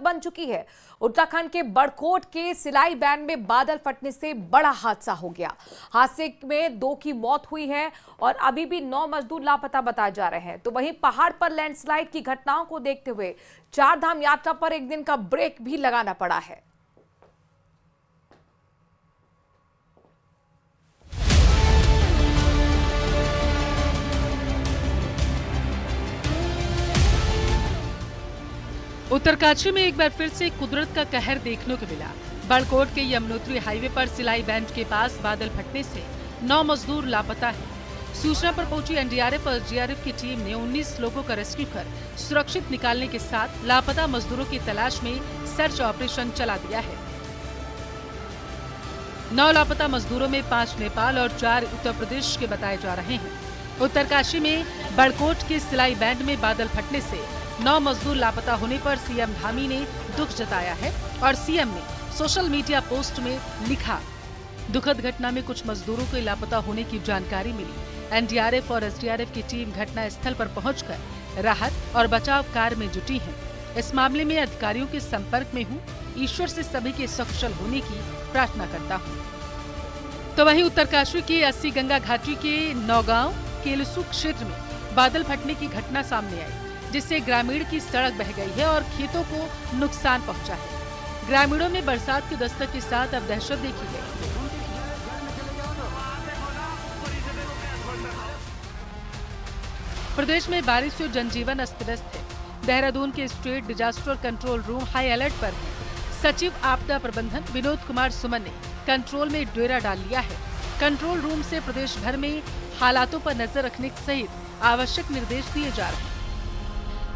बन चुकी है। उत्तराखंड के बड़कोट के सिलाई बैंड में बादल फटने से बड़ा हादसा हो गया। हादसे में 2 की मौत हुई है और अभी भी 9 मजदूर लापता बताए जा रहे हैं। तो वहीं पहाड़ पर लैंडस्लाइड की घटनाओं को देखते हुए चारधाम यात्रा पर एक दिन का ब्रेक भी लगाना पड़ा है। उत्तरकाशी में एक बार फिर से कुदरत का कहर देखने को मिला। बड़कोट के यमुनोत्री हाईवे पर सिलाई बैंड के पास बादल फटने से 9 मजदूर लापता हैं। सूचना पर पहुंची एनडीआरएफ और एसडीआरएफ की टीम ने 19 लोगों का रेस्क्यू कर सुरक्षित निकालने के साथ लापता मजदूरों की तलाश में सर्च ऑपरेशन चला दिया है। 9 लापता मजदूरों में 5 नेपाल और 4 उत्तर प्रदेश के बताए जा रहे हैं। उत्तरकाशी में बड़कोट के सिलाई बैंड में बादल फटने से 9 मजदूर लापता होने पर सीएम धामी ने दुख जताया है और सीएम ने सोशल मीडिया पोस्ट में लिखा, दुखद घटना में कुछ मजदूरों के लापता होने की जानकारी मिली। एनडीआरएफ और एसडीआरएफ की टीम घटना स्थल पर पहुंचकर राहत और बचाव कार्य में जुटी है। इस मामले में अधिकारियों के संपर्क में हूँ। ईश्वर से सभी के सकुशल होने की प्रार्थना करता हूँ। तो वहीं उत्तरकाशी के 80 गंगा घाटी के नौगांव केलसू क्षेत्र में बादल फटने की घटना सामने आई, जिससे ग्रामीण की सड़क बह गई है और खेतों को नुकसान पहुंचा है। ग्रामीणों में बरसात की दस्तक के साथ अब दहशत देखी गई। प्रदेश में बारिश से जनजीवन अस्त व्यस्त है। देहरादून के state disaster control room high alert पर है। सचिव आपदा प्रबंधन विनोद कुमार सुमन ने कंट्रोल में डेरा डाल लिया है। कंट्रोल रूम से प्रदेश भर में हालातों पर नजर रखने सहित आवश्यक निर्देश दिए जा रहे हैं।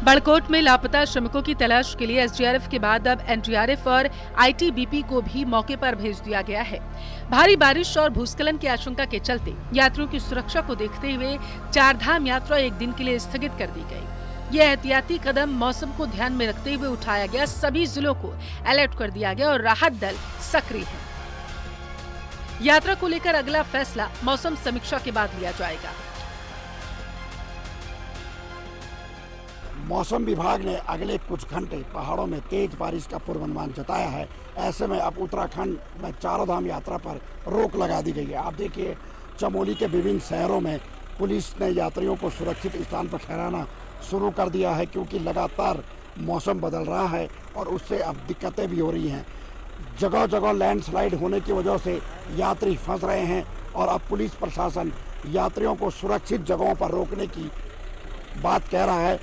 बड़कोट में लापता श्रमिकों की तलाश के लिए एसडीआरएफ के बाद अब एनडीआरएफ और आईटीबीपी को भी मौके पर भेज दिया गया है। भारी बारिश और भूस्खलन की आशंका के चलते यात्रियों की सुरक्षा को देखते हुए चारधाम यात्रा एक दिन के लिए स्थगित कर दी गई। यह एहतियाती कदम मौसम को ध्यान में रखते हुए उठाया गया। सभी जिलों को अलर्ट कर दिया गया और राहत दल सक्रिय है। यात्रा को लेकर अगला फैसला मौसम समीक्षा के बाद लिया जाएगा। मौसम विभाग ने अगले कुछ घंटे पहाड़ों में तेज बारिश का पूर्वानुमान जताया है। ऐसे में अब उत्तराखंड में चारों धाम यात्रा पर रोक लगा दी गई है। आप देखिए, चमोली के विभिन्न शहरों में पुलिस ने यात्रियों को सुरक्षित स्थान पर ठहराना शुरू कर दिया है, क्योंकि लगातार मौसम बदल रहा है और उससे अब दिक्कतें भी हो रही हैं। जगह जगह लैंडस्लाइड होने की वजह से यात्री फंस रहे हैं और अब पुलिस प्रशासन यात्रियों को सुरक्षित जगहों पर रोकने की बात कह रहा है।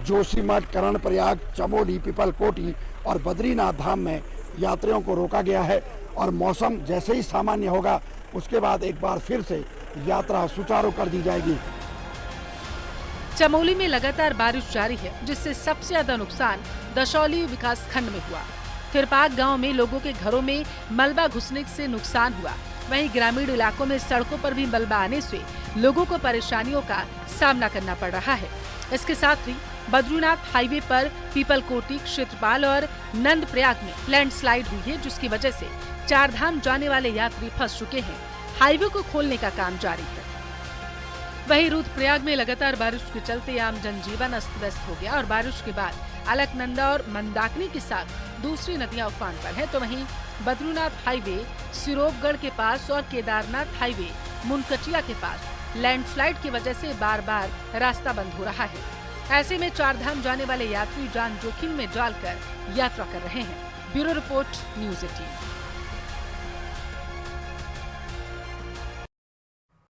जोशीमठ, कर्णप्रयाग, चमोली, पीपलकोटी और बद्रीनाथ धाम में यात्रियों को रोका गया है और मौसम जैसे ही सामान्य होगा उसके बाद एक बार फिर से यात्रा सुचारू कर दी जाएगी। चमोली में लगातार बारिश जारी है, जिससे सबसे ज्यादा नुकसान दशौली विकास खंड में हुआ। थिरपाक गांव में लोगों के घरों में मलबा घुसने से नुकसान हुआ। वहीं ग्रामीण इलाकों में सड़कों पर भी मलबा आने से लोगों को परेशानियों का सामना करना पड़ रहा है। इसके साथ ही बद्रीनाथ हाईवे पर पीपलकोटी, क्षेत्रपाल और नंदप्रयाग में लैंडस्लाइड हुई है, जिसकी वजह से चारधाम जाने वाले यात्री फंस चुके हैं। हाईवे को खोलने का काम जारी है। वहीं रुद्रप्रयाग में लगातार बारिश के चलते आम जनजीवन अस्त व्यस्त हो गया और बारिश के बाद अलकनंदा और मंदाकिनी के साथ दूसरी नदियां उफान पर है। तो वहीं बद्रीनाथ हाईवे सिरोपगढ़ के पास और केदारनाथ हाईवे मुनकटिया के पास लैंडस्लाइड की वजह से बार बार रास्ता बंद हो रहा है। ऐसे में चारधाम जाने वाले यात्री जान जोखिम में डालकर यात्रा कर रहे हैं। Bureau report, news 18।